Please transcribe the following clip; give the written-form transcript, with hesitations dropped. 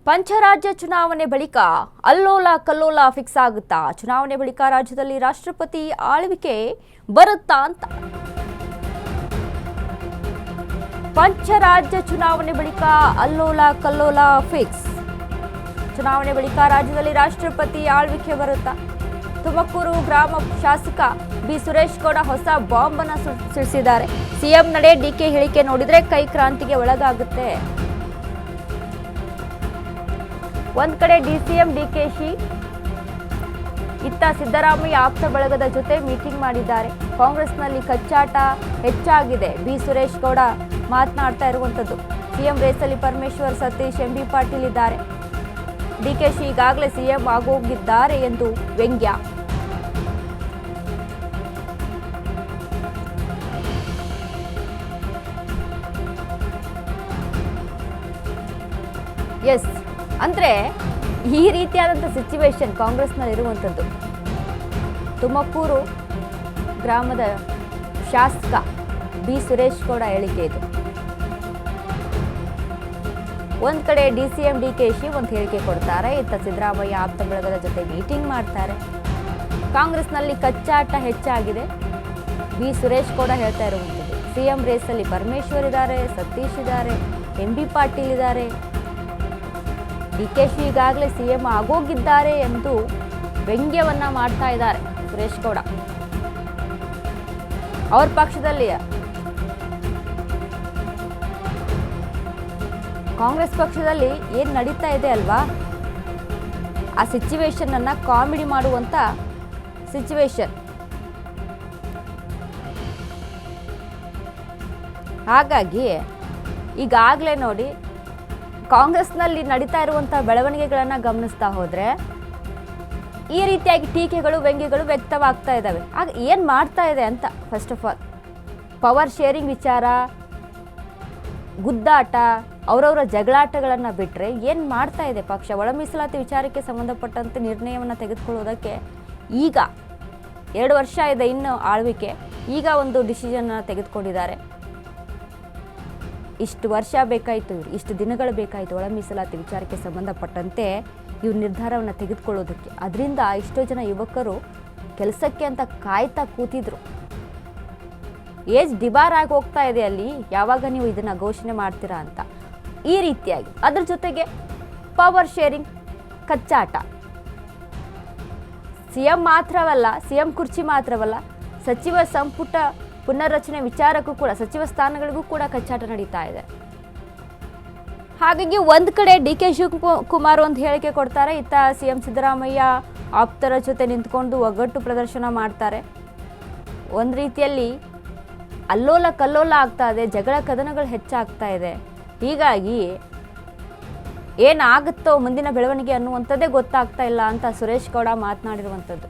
ಪಂಚರಾಜ್ಯ ಚುನಾವಣೆ ಬಳಿಕ ಅಲ್ಲೋಲ ಕಲ್ಲೋಲ ಫಿಕ್ಸ್ ಆಗುತ್ತಾ? ಚುನಾವಣೆ ಬಳಿಕ ರಾಜ್ಯದಲ್ಲಿ ರಾಷ್ಟ್ರಪತಿ ಆಳ್ವಿಕೆ ಬರುತ್ತಾ ಅಂತ. ಪಂಚರಾಜ್ಯ ಚುನಾವಣೆ ಬಳಿಕ ಅಲ್ಲೋಲ ಕಲ್ಲೋಲ ಫಿಕ್ಸ್. ಚುನಾವಣೆ ಬಳಿಕ ರಾಜ್ಯದಲ್ಲಿ ರಾಷ್ಟ್ರಪತಿ ಆಳ್ವಿಕೆ ಬರುತ್ತಾ? ತುಮಕೂರು ಗ್ರಾಮ ಶಾಸಕ ಬಿ ಸುರೇಶ್ ಗೌಡ ಹೊಸ ಬಾಂಬ್ ಅನ್ನು ಸಿಡಿಸಿದ್ದಾರೆ. ಸಿಎಂ ನಡೆ ಡಿಕೆ ಹೇಳಿಕೆ ನೋಡಿದ್ರೆ ಕೈ ಕ್ರಾಂತಿಗೆ ಒಳಗಾಗುತ್ತೆ. ಒಂದ್ ಕಡೆ ಡಿಸಿಎಂ ಡಿಕೆಶಿ, ಇತ್ತ ಸಿದ್ದರಾಮಯ್ಯ ಆಪ್ತ ಬಳಗದ ಜೊತೆ ಮೀಟಿಂಗ್ ಮಾಡಿದ್ದಾರೆ. ಕಾಂಗ್ರೆಸ್ನಲ್ಲಿ ಕಚ್ಚಾಟ ಹೆಚ್ಚಾಗಿದೆ. ಬಿ ಸುರೇಶ್ ಗೌಡ ಮಾತನಾಡ್ತಾ ಇರುವಂತದ್ದು. ಸಿಎಂ ರೇಸಲ್ಲಿ ಪರಮೇಶ್ವರ್, ಸತೀಶ್, ಎಂಬಿ ಪಾಟೀಲ್ ಇದ್ದಾರೆ. ಡಿಕೆಶಿ ಈಗಾಗಲೇ ಸಿಎಂ ಆಗೋಗಿದ್ದಾರೆ ಎಂದು ವ್ಯಂಗ್ಯ. ಎಸ್ ಅಂದ್ರೆ ಈ ರೀತಿಯಾದಂಥ ಸಿಚುವೇಶನ್ ಕಾಂಗ್ರೆಸ್ನಲ್ಲಿ ಇರುವಂಥದ್ದು. ತುಮಕೂರು ಗ್ರಾಮದ ಶಾಸಕ ಬಿ ಸುರೇಶ್ ಗೌಡ ಹೇಳಿಕೆ ಇದು. ಒಂದ್ ಕಡೆ ಡಿಸಿಎಂ ಡಿಕೆಶಿ ಒಂದು ಹೇಳಿಕೆ ಕೊಡ್ತಾರೆ, ಇತ್ತ ಸಿದ್ದರಾಮಯ್ಯ ಆಪ್ತ ಬಳಗದ ಜೊತೆ ಮೀಟಿಂಗ್ ಮಾಡ್ತಾರೆ. ಕಾಂಗ್ರೆಸ್ನಲ್ಲಿ ಕಚ್ಚಾಟ ಹೆಚ್ಚಾಗಿದೆ. ಬಿ ಸುರೇಶ್ ಗೌಡ ಹೇಳ್ತಾ ಇರುವಂಥದ್ದು. ಸಿಎಂ ರೇಸಲ್ಲಿ ಪರಮೇಶ್ವರ್ ಇದ್ದಾರೆ, ಸತೀಶ್ ಇದ್ದಾರೆ, ಎಂಬಿ ಪಾಟೀಲ್ ಇದ್ದಾರೆ. ಡಿಕೆಶಿ ಈಗಾಗಲೇ ಸಿಎಂ ಆಗೋಗಿದ್ದಾರೆ ಎಂದು ವ್ಯಂಗ್ಯವನ್ನ ಮಾಡ್ತಾ ಇದ್ದಾರೆ ಸುರೇಶ್ ಗೌಡ. ಅವ್ರ ಪಕ್ಷದಲ್ಲಿ ಕಾಂಗ್ರೆಸ್ ಪಕ್ಷದಲ್ಲಿ ಏನ್ ನಡೀತಾ ಇದೆ ಅಲ್ವಾ, ಆ ಸಿಚುವೇಶನ್ ಅನ್ನ ಕಾಮಿಡಿ ಮಾಡುವಂತ ಸಿಚುವೇಶನ್. ಹಾಗಾಗಿ ಈಗಾಗಲೇ ನೋಡಿ ಕಾಂಗ್ರೆಸ್ನಲ್ಲಿ ನಡೀತಾ ಇರುವಂಥ ಬೆಳವಣಿಗೆಗಳನ್ನು ಗಮನಿಸ್ತಾ ಹೋದರೆ ಈ ರೀತಿಯಾಗಿ ಟೀಕೆಗಳು ವ್ಯಂಗ್ಯಗಳು ವ್ಯಕ್ತವಾಗ್ತಾ ಇದ್ದಾವೆ. ಆಗ ಏನು ಮಾಡ್ತಾ ಇದೆ ಅಂತ, first of all power sharing ವಿಚಾರ, ಗುದ್ದಾಟ, ಅವರವರ ಜಗಳಾಟಗಳನ್ನು ಬಿಟ್ಟರೆ ಏನು ಮಾಡ್ತಾ ಇದೆ ಪಕ್ಷ? ಒಳ ಮೀಸಲಾತಿ ವಿಚಾರಕ್ಕೆ ಸಂಬಂಧಪಟ್ಟಂತೆ ನಿರ್ಣಯವನ್ನು ತೆಗೆದುಕೊಳ್ಳೋದಕ್ಕೆ ಈಗ 2 ವರ್ಷ ಇದೆ ಇನ್ನು ಆಳ್ವಿಕೆ. ಈಗ ಒಂದು ಡಿಸಿಷನ್ನ ತೆಗೆದುಕೊಂಡಿದ್ದಾರೆ. ಇಷ್ಟು ವರ್ಷ ಬೇಕಾಯಿತು, ಇಷ್ಟು ದಿನಗಳು ಬೇಕಾಯಿತು ಒಳ ಮೀಸಲಾತಿ ವಿಚಾರಕ್ಕೆ ಸಂಬಂಧಪಟ್ಟಂತೆ ಇವ್ರು ನಿರ್ಧಾರವನ್ನು ತೆಗೆದುಕೊಳ್ಳೋದಕ್ಕೆ. ಅದರಿಂದ ಎಷ್ಟೋ ಜನ ಯುವಕರು ಕೆಲಸಕ್ಕೆ ಅಂತ ಕಾಯ್ತಾ ಕೂತಿದ್ರು. ಏಜ್ ಡಿಬಾರ್ ಆಗಿ ಹೋಗ್ತಾ ಇದೆ ಅಲ್ಲಿ, ಯಾವಾಗ ನೀವು ಇದನ್ನು ಘೋಷಣೆ ಮಾಡ್ತೀರಾ ಅಂತ. ಈ ರೀತಿಯಾಗಿ ಅದ್ರ ಜೊತೆಗೆ ಪವರ್ ಶೇರಿಂಗ್ ಕಚ್ಚಾಟ, ಸಿಎಂ ಮಾತ್ರವಲ್ಲ, ಸಿಎಂ ಕುರ್ಚಿ ಮಾತ್ರವಲ್ಲ, ಸಚಿವ ಸಂಪುಟ ಪುನರ್ರಚನೆ ವಿಚಾರಕ್ಕೂ ಕೂಡ, ಸಚಿವ ಸ್ಥಾನಗಳಿಗೂ ಕೂಡ ಕಚ್ಚಾಟ ನಡೀತಾ ಇದೆ. ಹಾಗಾಗಿ ಒಂದು ಕಡೆ ಡಿಕೆ ಶಿವಕುಮಾರ್ ಒಂದು ಹೇಳಿಕೆ ಕೊಡ್ತಾರೆ, ಇತ್ತ ಸಿಎಂ ಸಿದ್ದರಾಮಯ್ಯ ಆಪ್ತರ ಜೊತೆ ನಿಂತ್ಕೊಂಡು ಒಗ್ಗಟ್ಟು ಪ್ರದರ್ಶನ ಮಾಡ್ತಾರೆ. ಒಂದು ರೀತಿಯಲ್ಲಿ ಅಲ್ಲೋಲ ಕಲ್ಲೋಲ ಆಗ್ತಾ ಇದೆ, ಜಗಳ ಕದನಗಳು ಹೆಚ್ಚಾಗ್ತಾ ಇದೆ. ಹೀಗಾಗಿ ಏನಾಗುತ್ತೋ ಮುಂದಿನ ಬೆಳವಣಿಗೆ ಅನ್ನುವಂಥದ್ದೇ ಗೊತ್ತಾಗ್ತಾ ಇಲ್ಲ ಅಂತ ಸುರೇಶ್ ಗೌಡ ಮಾತನಾಡಿರುವಂಥದ್ದು.